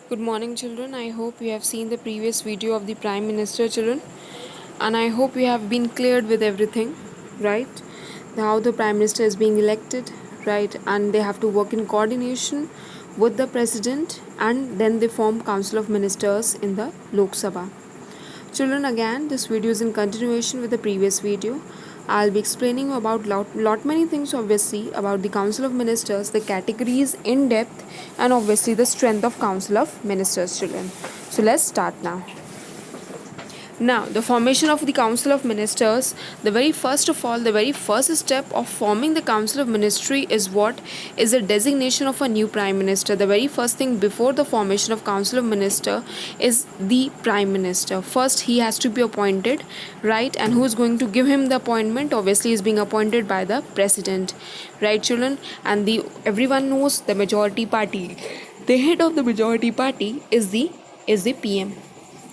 Good morning, children. I hope you have seen the previous video of the Prime Minister, children, and I hope you have been cleared with everything, right? How the Prime Minister is being elected, right? And they have to work in coordination with the President, and then they form Council of Ministers in the Lok Sabha. Children, again, this video is in continuation with the previous video. I'll be explaining about lot many things, obviously, about the Council of Ministers, the categories in depth, and obviously the strength of Council of Ministers, children. So let's start now. Now, the formation of the Council of Ministers, the very first of all, the very first step of forming the Council of Ministry is what? Is the designation of a new Prime Minister. The very first thing before the formation of Council of Minister is the Prime Minister. First, he has to be appointed, right? And who is going to give him the appointment? Obviously, is being appointed by the President, right, children? And the everyone knows the majority party. The head of the majority party is the PM.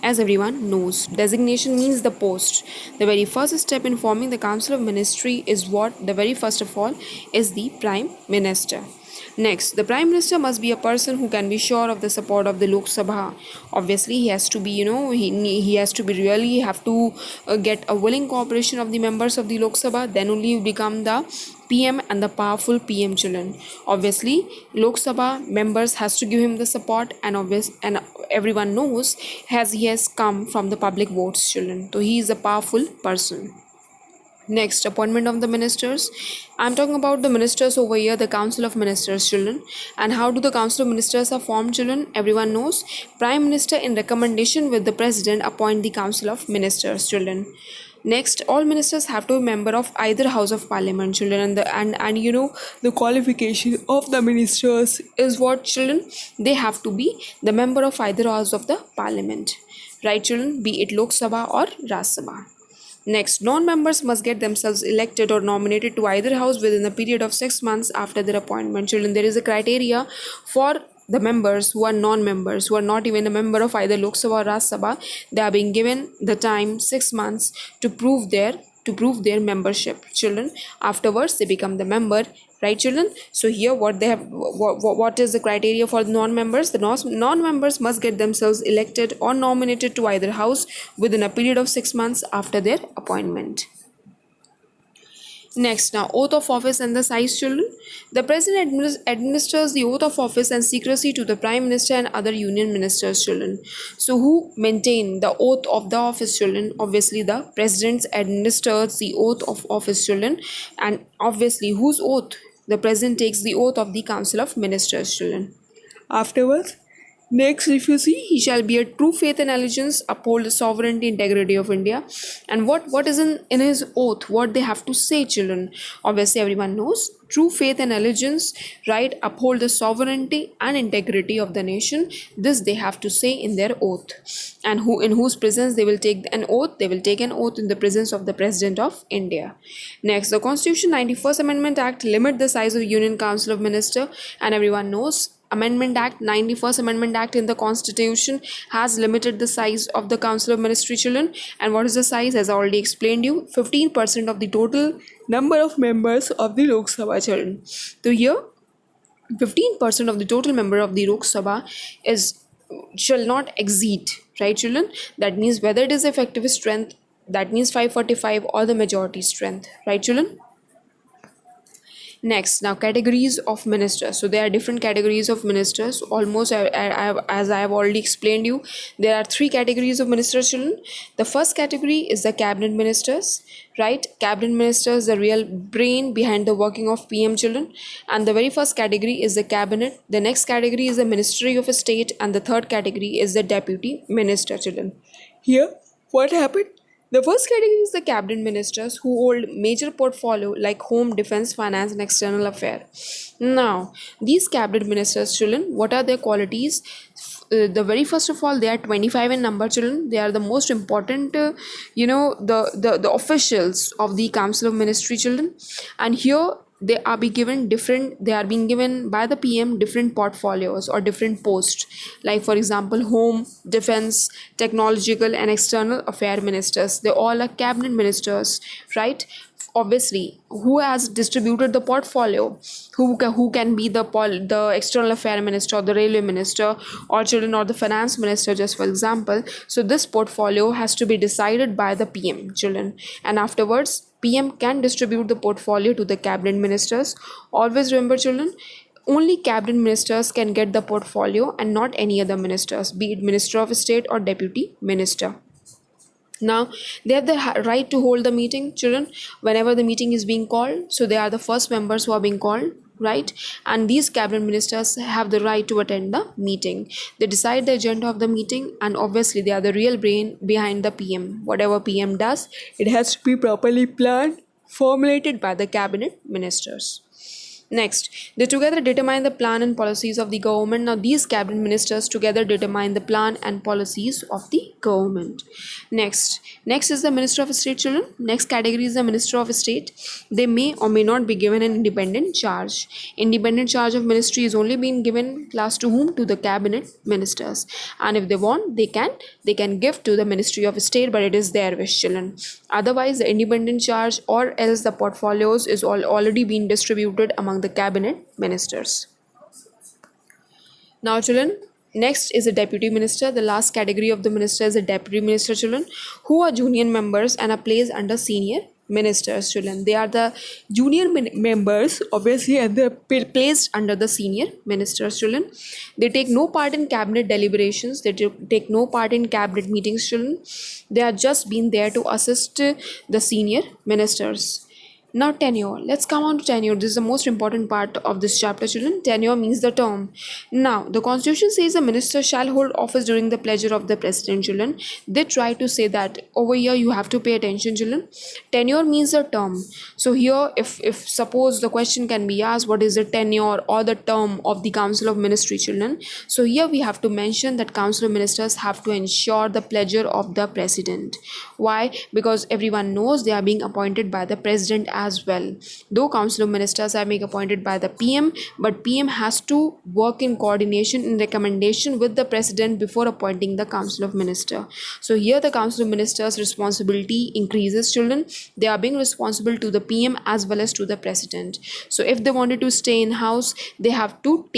As everyone knows, designation means the post. The very first step in forming the Council of Ministry is what? The very first of all is the Prime Minister. Next, the Prime Minister must be a person who can be sure of the support of the Lok Sabha. Obviously, he has to be, he has to be really have to get a willing cooperation of the members of the Lok Sabha. Then only you become the PM and the powerful PM, children. Obviously, Lok Sabha members has to give him the support, and everyone knows as he has come from the public votes, children. So he is a powerful person. Next, appointment of the ministers. I'm talking about the ministers over here, the Council of Ministers, children. And how do the Council of Ministers are formed, children? Everyone knows. Prime Minister, in recommendation with the President, appoint the Council of Ministers, children. Next, all ministers have to be member of either House of Parliament, children. And the qualification of the ministers is what, children? They have to be the member of either House of the Parliament, right, children? Be it Lok Sabha or Raj Sabha. Next, non-members must get themselves elected or nominated to either house within a period of 6 months after their appointment. Children, there is a criteria for the members who are non-members, who are not even a member of either Lok Sabha or Raj Sabha. They are being given the time 6 months to prove their membership, children. Afterwards, they become the member, right, children? So here what is the criteria for the non-members? The non-members must get themselves elected or nominated to either house within a period of 6 months after their appointment. Next, now, oath of office and the size, children. The president administers the oath of office and secrecy to the prime minister and other union ministers, children. So who maintain the oath of the office, children? Obviously, the president administers the oath of office, children. And obviously, whose oath? The president takes the oath of the council of ministers, children. Afterwards, next, if you see, he shall be a true faith and allegiance, uphold the sovereignty, integrity of India. And what is in his oath? What they have to say, children? Obviously, everyone knows. True faith and allegiance, right? Uphold the sovereignty and integrity of the nation. This they have to say in their oath. And who in whose presence they will take an oath? They will take an oath in the presence of the President of India. Next, the Constitution 91st Amendment Act limit the size of Union Council of Minister, and everyone knows Amendment Act, 91st Amendment Act in the Constitution has limited the size of the Council of Ministry, children. And what is the size? As I already explained you, 15% of the total number of members of the Lok Sabha, children. So here, 15% of the total member of the Lok Sabha shall not exceed, right, children? That means whether it is effective strength, that means 545, or the majority strength, right, children? Next, now, categories of ministers. So there are different categories of ministers. Almost as I have already explained you, there are 3 categories of ministers, children. The first category is the cabinet ministers, right? Cabinet ministers, the real brain behind the working of PM, children. And the very first category is the cabinet. The next category is the Ministry of State, and the third category is the deputy minister, children. Here, what happened? The first category is the cabinet ministers who hold major portfolio like home, defense, finance, and external affair. Now, these cabinet ministers, children, what are their qualities? The very first of all, they are 25 in number, children. They are the most important, the officials of the council of ministry, children. And here they are being given by the PM different portfolios or different posts, like for example home, defense, technological and external affair ministers. They all are cabinet ministers, right? obviously who has distributed the portfolio, who can be the external affair minister or the railway minister or children or the finance minister, just for example. So this portfolio has to be decided by the PM, children, and afterwards PM can distribute the portfolio to the cabinet ministers. Always remember, children, only cabinet ministers can get the portfolio and not any other ministers, be it minister of state or deputy minister. Now they have the right to hold the meeting, children, whenever the meeting is being called. So they are the first members who are being called, right? And these cabinet ministers have the right to attend the meeting. They decide the agenda of the meeting, and obviously they are the real brain behind the PM. Whatever PM does, it has to be properly planned, formulated by the cabinet ministers. Next, they together determine the plan and policies of the government. Now, these cabinet ministers together determine the plan and policies of the government. Next is the Minister of State, children. Next category is the Minister of State. They may or may not be given an independent charge. Independent charge of ministry is only being given class to whom? To the cabinet ministers. And if they want, they can give to the Ministry of State, but it is their wish, children. Otherwise, the independent charge or else the portfolios is already been distributed among the cabinet ministers. Now, children, next is a deputy minister. The last category of the minister is a deputy minister, children, who are junior members and are placed under senior ministers, children. They are the junior members, obviously, and they're placed under the senior ministers, children. They take no part in cabinet deliberations. They take no part in cabinet meetings, children. They are just been there to assist the senior ministers. Now, tenure. Let's come on to tenure. This is the most important part of this chapter, children. Tenure means the term. Now, the constitution says the minister shall hold office during the pleasure of the president, children. They try to say that over here you have to pay attention, children. Tenure means the term. So here, if suppose the question can be asked, what is the tenure or the term of the council of ministry, children? So here we have to mention that council of ministers have to ensure the pleasure of the president. Why? Because everyone knows they are being appointed by the president as well. Though council of ministers are being appointed by the PM, but PM has to work in coordination in recommendation with the president before appointing the council of minister. So here the council of ministers responsibility increases, children. They are being responsible to the PM as well as to the president. So if they wanted to stay in house, they have to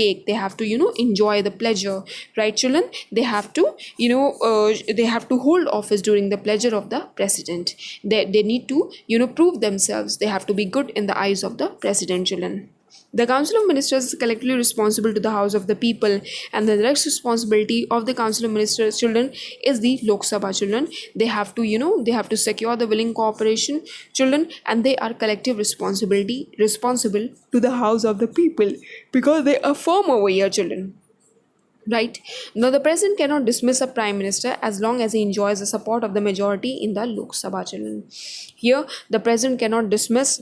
enjoy the pleasure, right, children? They have to hold office during the pleasure of the president. They need to prove themselves. They have to be good in the eyes of the president, children. The Council of Ministers is collectively responsible to the House of the People, and the next responsibility of the Council of Ministers, children, is the Lok Sabha, children. They have to secure the willing cooperation, children, and they are responsible to the House of the People because they are firm over here, children. Right. Now, the president cannot dismiss a prime minister as long as he enjoys the support of the majority in the Lok Sabha, children. Here, the president cannot dismiss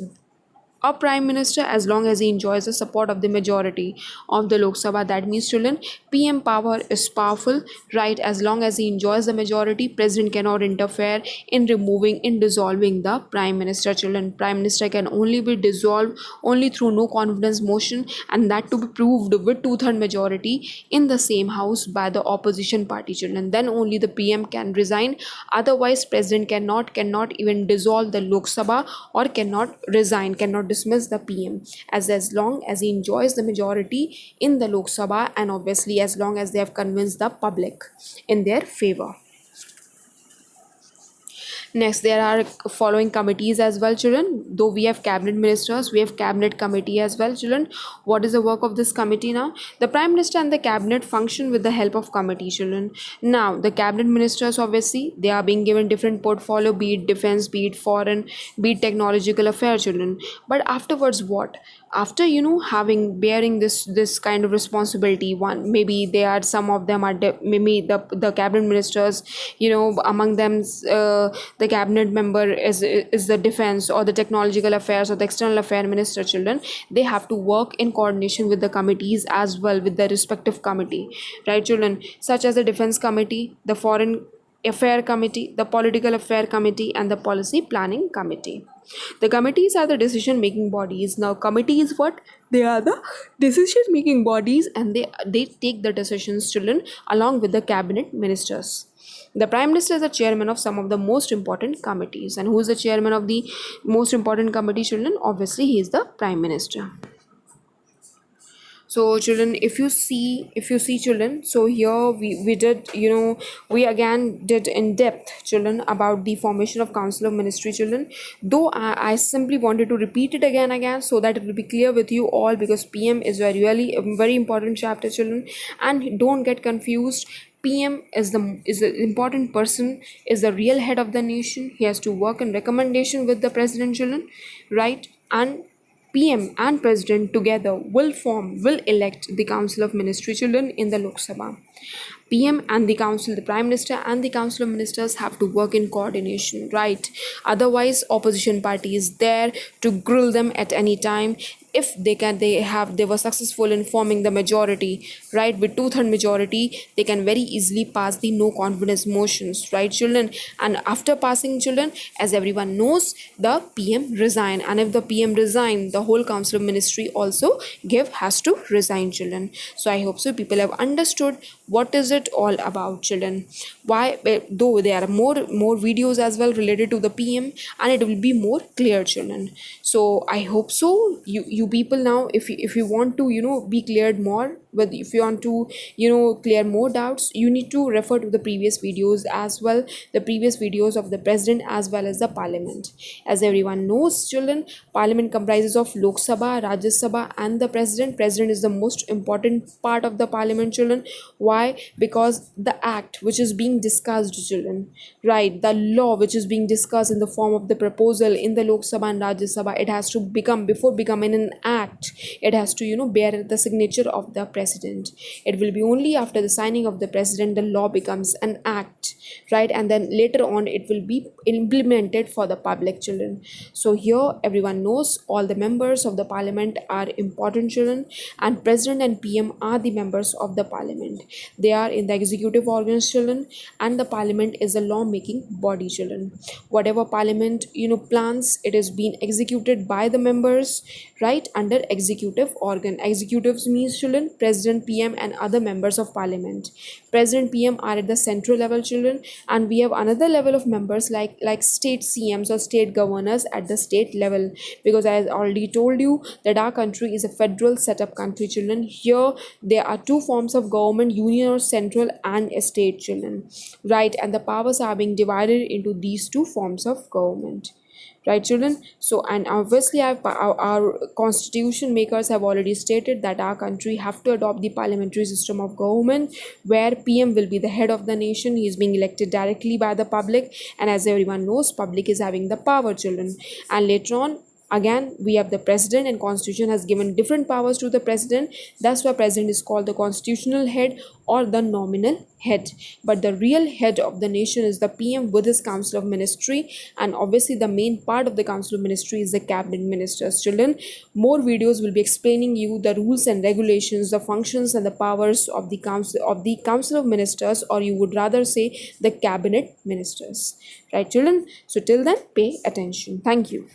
a prime minister as long as he enjoys the support of the majority of the Lok Sabha. That means, children, PM power is powerful, right? As long as he enjoys the majority, president cannot interfere in dissolving the prime minister, children. Prime minister can only be dissolved only through no confidence motion, and that to be proved with 2/3 majority in the same house by the opposition party, children. Then only the PM can resign. Otherwise, president cannot even dissolve the Lok Sabha or cannot dismiss the PM as long as he enjoys the majority in the Lok Sabha, and obviously as long as they have convinced the public in their favor. Next, there are following committees as well, children. Though we have cabinet ministers, we have cabinet committee as well, children. What is the work of this committee now? The prime minister and the cabinet function with the help of committee, children. Now, the cabinet ministers, obviously, they are being given different portfolio, be it defense, be it foreign, be it technological affairs, children. But afterwards, what? After having bearing this kind of responsibility, one maybe they are some of them are maybe the cabinet ministers, among them the cabinet member is the defense or the technological affairs or the external affair minister, children. They have to work in coordination with the committees as well, with the respective committee, right, children, such as the defense committee, the foreign affair committee, the political affair committee, and the policy planning committee. The committees are the decision making bodies. Now, committees, what they are, the decision making bodies, and they take the decisions, children, along with the cabinet ministers. The Prime Minister is the chairman of some of the most important committees. And who is the chairman of the most important committee, children? Obviously, he is the Prime Minister. So children, if you see children, so here we did, we again did in depth, children, about the formation of council of ministry, children. Though I simply wanted to repeat it again so that it will be clear with you all, because PM is a really a very important chapter, children. And don't get confused. PM is the important person, is the real head of the nation. He has to work in recommendation with the president, children, right? And PM and President together will elect the Council of Ministry, children, in the Lok Sabha. PM and the council, the prime minister and the council of ministers have to work in coordination, right? Otherwise, opposition party is there to grill them at any time. If they were successful in forming the majority, right, with two-third majority, they can very easily pass the no confidence motions, right, children? And after passing, children, as everyone knows, the PM resign, and if the PM resign, the whole council of ministry also has to resign, children. So I hope so people have understood what is it all about, children. Why, though there are more videos as well related to the PM, and it will be more clear, children. So I hope so you people now, if you want to be cleared more, but if you want to clear more doubts, you need to refer to the previous videos as well, the previous videos of the president as well as the parliament. As everyone knows, children, parliament comprises of Lok Sabha, Rajya Sabha and the president is the most important part of the parliament, children. Why? Because the act which is being discussed, children, right, the law which is being discussed in the form of the proposal in the Lok Sabha and Rajya Sabha, it has to become, before becoming an act, it has to bear the signature of the president. It will be only after the signing of the president the law becomes an act, right? And then later on it will be implemented for the public, children. So here everyone knows all the members of the parliament are important, children, and president and PM are the members of the parliament. They are in the executive organs, children, and the parliament is a law-making body, children. Whatever parliament plans, it is being executed by the members, right, under executive organ. Executives means, children, president, PM and other members of parliament. President, PM are at the central level, children, and we have another level of members like state CMs or state governors at the state level, because I already told you that our country is a federal setup country, children. Here there are two forms of government, union or central, and a state, children, right? And the powers are being divided into these two forms of government, right, children? So, and obviously our constitution makers have already stated that our country have to adopt the parliamentary system of government, where PM will be the head of the nation. He is being elected directly by the public, and as everyone knows, public is having the power, children. And later on, again, we have the president, and constitution has given different powers to the president. That's why president is called the constitutional head or the nominal head. But the real head of the nation is the PM with his council of ministry, and obviously the main part of the council of ministry is the cabinet ministers, children. More videos will be explaining you the rules and regulations, the functions and the powers of the council of ministers, or you would rather say the cabinet ministers, right, children? So till then, pay attention. Thank you.